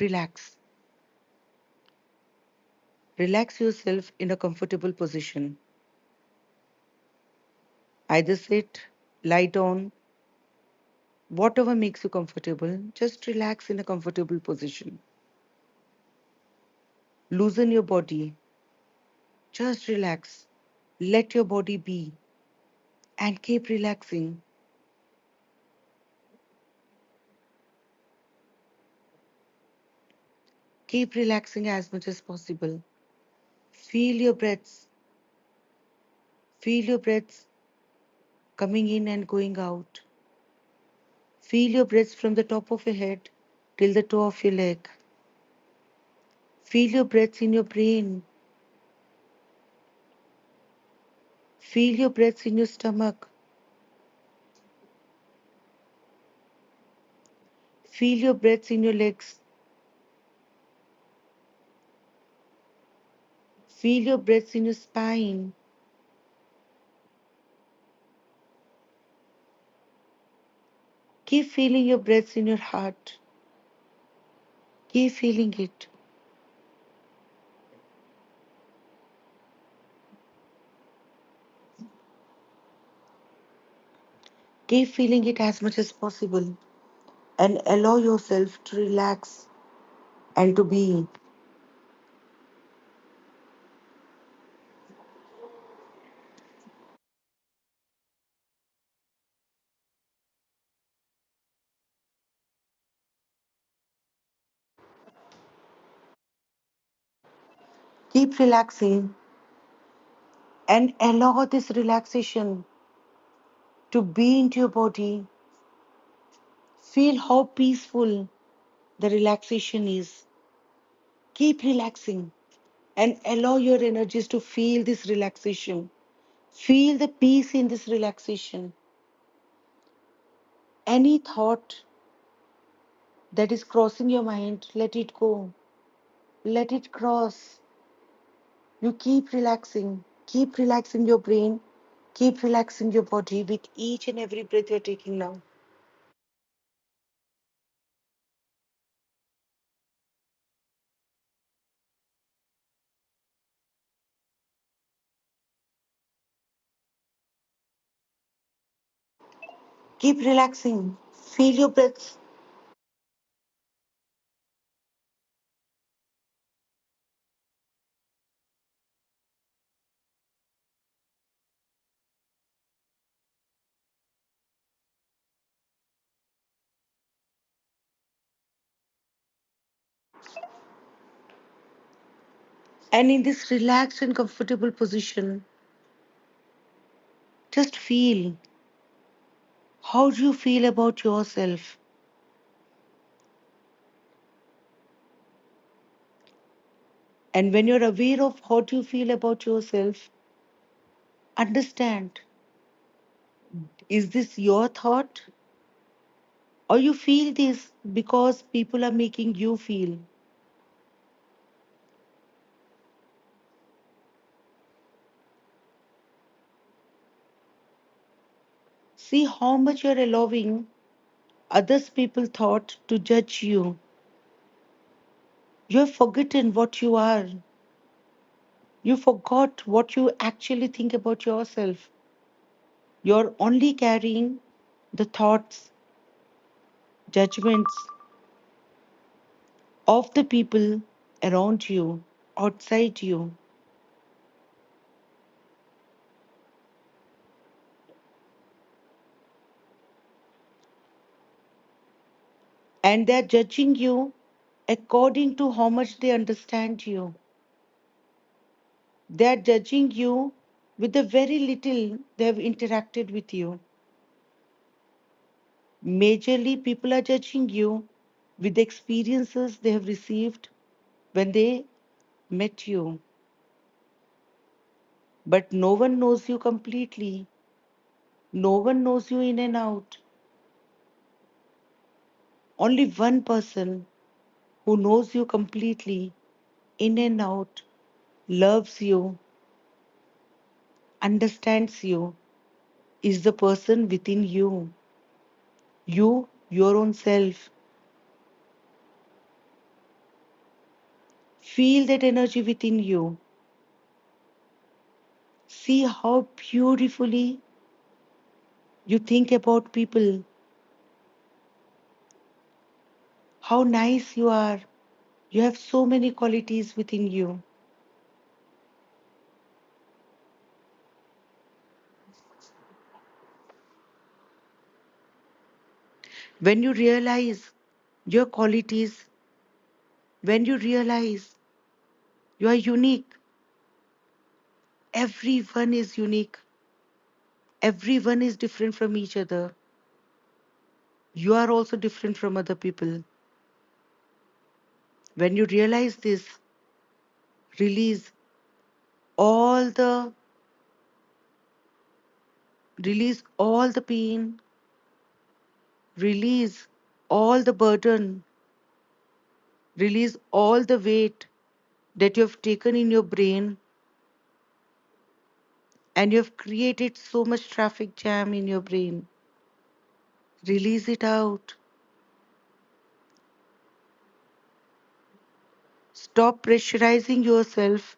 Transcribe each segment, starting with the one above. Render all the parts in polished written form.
relax. Relax yourself in a comfortable position. Either sit, lie down, whatever makes you comfortable, just relax in a comfortable position. Loosen your body, just relax. Let your body be and keep relaxing. Keep relaxing as much as possible. Feel your breaths. Feel your breaths coming in and going out. Feel your breaths from the top of your head till the toe of your leg. Feel your breaths in your brain. Feel your breaths in your stomach. Feel your breaths in your legs. Feel your breaths in your spine. Keep feeling your breaths in your heart. Keep feeling it. Keep feeling it as much as possible and allow yourself to relax and to be. Keep relaxing and allow this relaxation to be into your body. Feel how peaceful the relaxation is. Keep relaxing and allow your energies to feel this relaxation. Feel the peace in this relaxation. Any thought that is crossing your mind, let it go. Let it cross. You keep relaxing your brain, keep relaxing your body with each and every breath you're taking now. Keep relaxing. Feel your breaths. And in this relaxed and comfortable position, just feel how do you feel about yourself. And when you're aware of how do you feel about yourself, understand, is this your thought or you feel this because people are making you feel? See how much you're allowing others people thought to judge you. You have forgotten what you are. You forgot what you actually think about yourself. You're only carrying the thoughts, judgments of the people around you, outside you. And they're judging you according to how much they understand you. They're judging you with the very little they've interacted with you. Majorly, people are judging you with the experiences they have received when they met you. But no one knows you completely. No one knows you in and out. Only one person who knows you completely, in and out, loves you, understands you, is the person within you. You, your own self. Feel that energy within you. See how beautifully you think about people, how nice you are. You have so many qualities within you. When you realize your qualities, when you realize you are unique, everyone is unique, everyone is different from each other. You are also different from other people. When you realize this, release all the release all the pain, release all the burden, release all the weight that you have taken in your brain, and you have created so much traffic jam in your brain. Release it out. Stop pressurizing yourself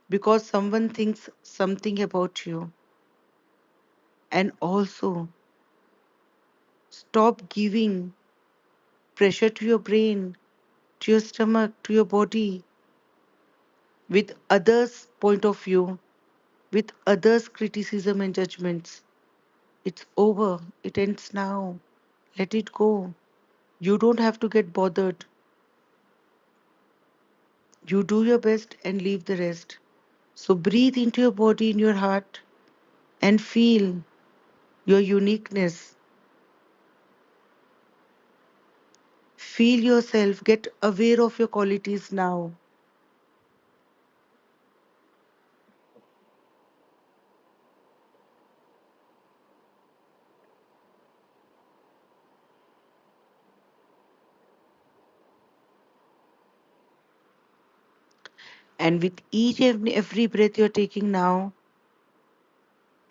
because someone thinks something about you. And also, stop giving pressure to your brain, to your stomach, to your body with others' point of view, with others' criticism and judgments. It's over. It ends now. Let it go. You don't have to get bothered. You do your best and leave the rest. So breathe into your body, in your heart, and feel your uniqueness. Feel yourself. Get aware of your qualities now. And with each and every breath you're taking now,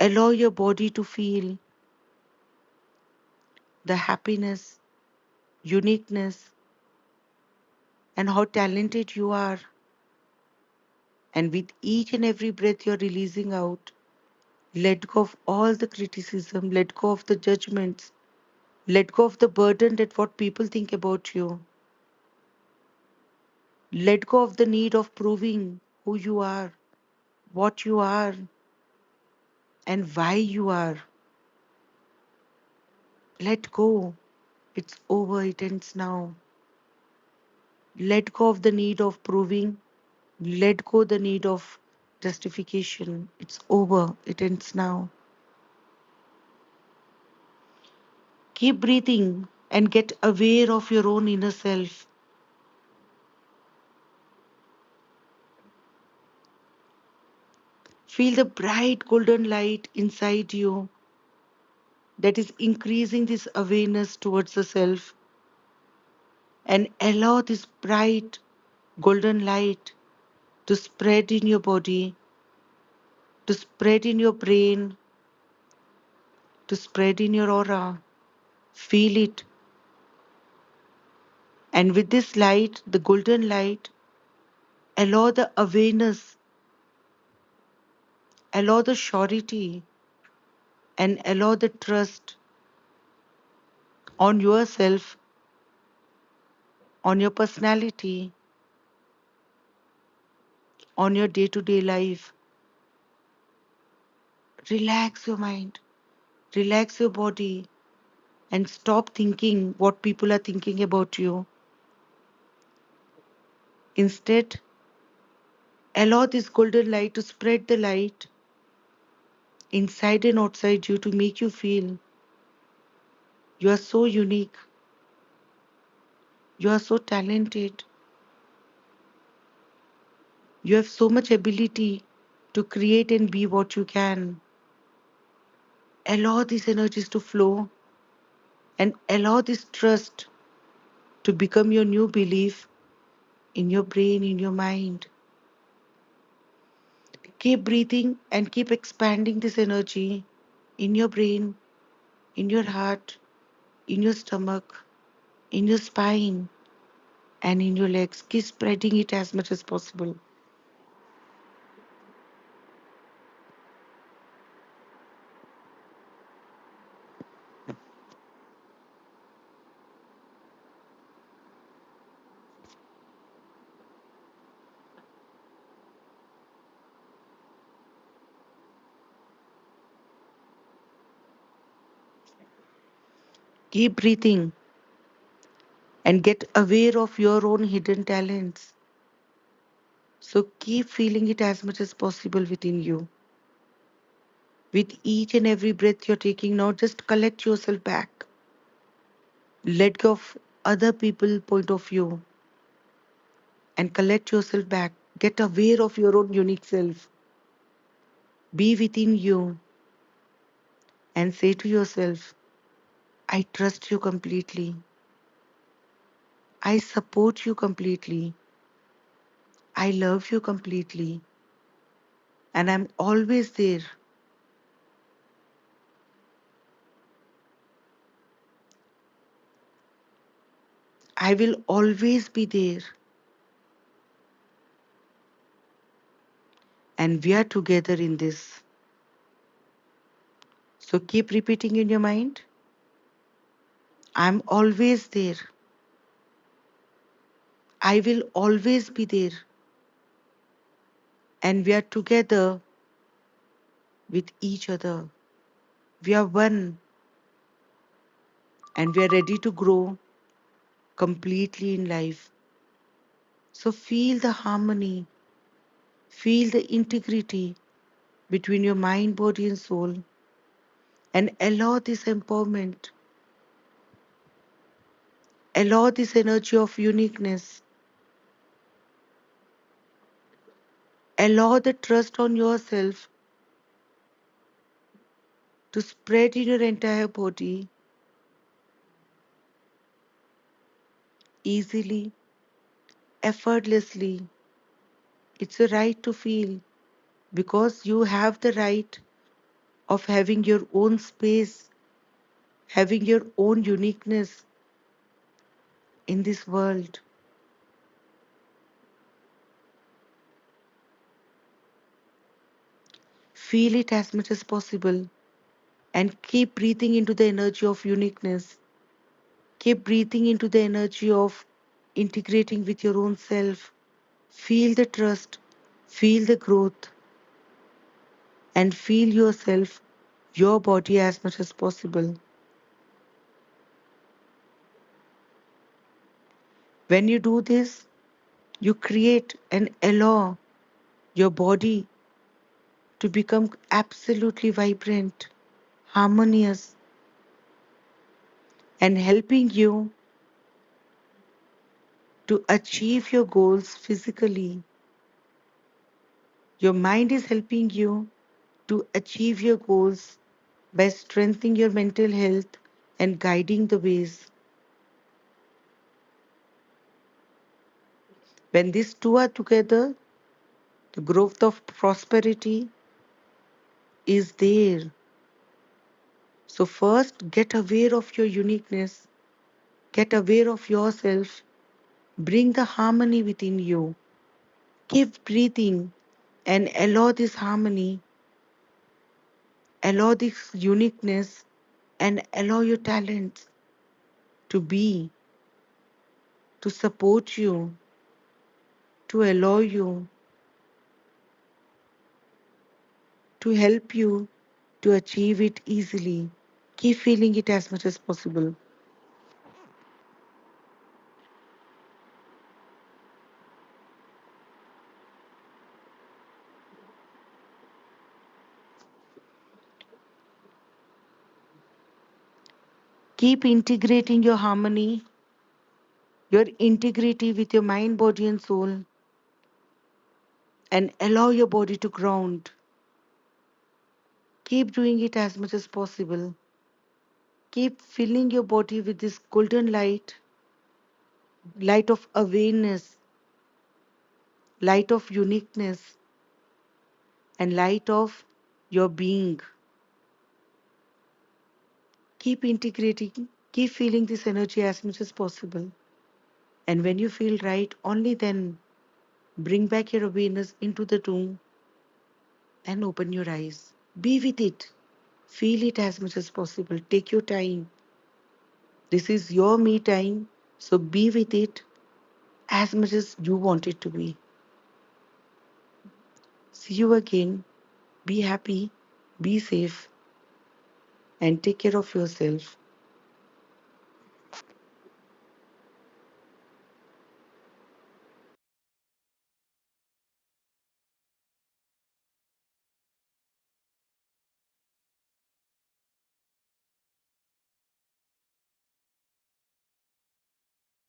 allow your body to feel the happiness, uniqueness, and how talented you are. And with each and every breath you're releasing out, let go of all the criticism, let go of the judgments, let go of the burden that what people think about you. Let go of the need of proving who you are, what you are, and why you are. Let go. It's over. It ends now. Let go of the need of proving. Let go the need of justification. It's over. It ends now. Keep breathing and get aware of your own inner self. Feel the bright golden light inside you that is increasing this awareness towards the self, and allow this bright golden light to spread in your body, to spread in your brain, to spread in your aura. Feel it. And with this light, the golden light, allow the awareness, allow the surety, and allow the trust on yourself, on your personality, on your day to day life. Relax your mind, relax your body, and stop thinking what people are thinking about you. Instead, allow this golden light to spread the light inside and outside you to make you feel you are so unique, you are so talented, you have so much ability to create and be what you can. Allow these energies to flow and allow this trust to become your new belief in your brain, in your mind. Keep breathing and keep expanding this energy in your brain, in your heart, in your stomach, in your spine. and in your legs. Keep spreading it as much as possible. Keep breathing and get aware of your own hidden talents. So keep feeling it as much as possible within you. With each and every breath you're taking now, just collect yourself back. Let go of other people's point of view and collect yourself back. Get aware of your own unique self. Be within you and say to yourself, I trust you completely. I support you completely. I love you completely. And I'm always there. I will always be there. And we are together in this. So keep repeating in your mind, I'm always there. I will always be there. And we are together with each other. We are one and we are ready to grow completely in life. So feel the harmony, feel the integrity between your mind, body, and soul, and allow this empowerment, allow this energy of uniqueness, allow the trust on yourself to spread in your entire body easily, effortlessly. It's a right to feel because you have the right of having your own space, having your own uniqueness in this world. Feel it as much as possible and keep breathing into the energy of uniqueness. Keep breathing into the energy of integrating with your own self. Feel the trust, feel the growth, and feel yourself, your body as much as possible. When you do this, you create and allow your body to become absolutely vibrant, harmonious, and helping you to achieve your goals physically. Your mind is helping you to achieve your goals by strengthening your mental health and guiding the ways. When these two are together, the growth of prosperity is there. So, first, get aware of your uniqueness, get aware of yourself, bring the harmony within you. Keep breathing and allow this harmony, allow this uniqueness, and allow your talents to be, to support you, to allow you, to help you to achieve it easily. Keep feeling it as much as possible. Keep integrating your harmony, your integrity with your mind, body, and soul, and allow your body to ground. Keep doing it as much as possible. Keep filling your body with this golden light, light of awareness, light of uniqueness, and light of your being. Keep integrating, keep feeling this energy as much as possible. And when you feel right, only then bring back your awareness into the room and open your eyes. Be with it. Feel it as much as possible. Take your time. This is your me time. So be with it as much as you want it to be. See you again. Be happy, be safe, and take care of yourself.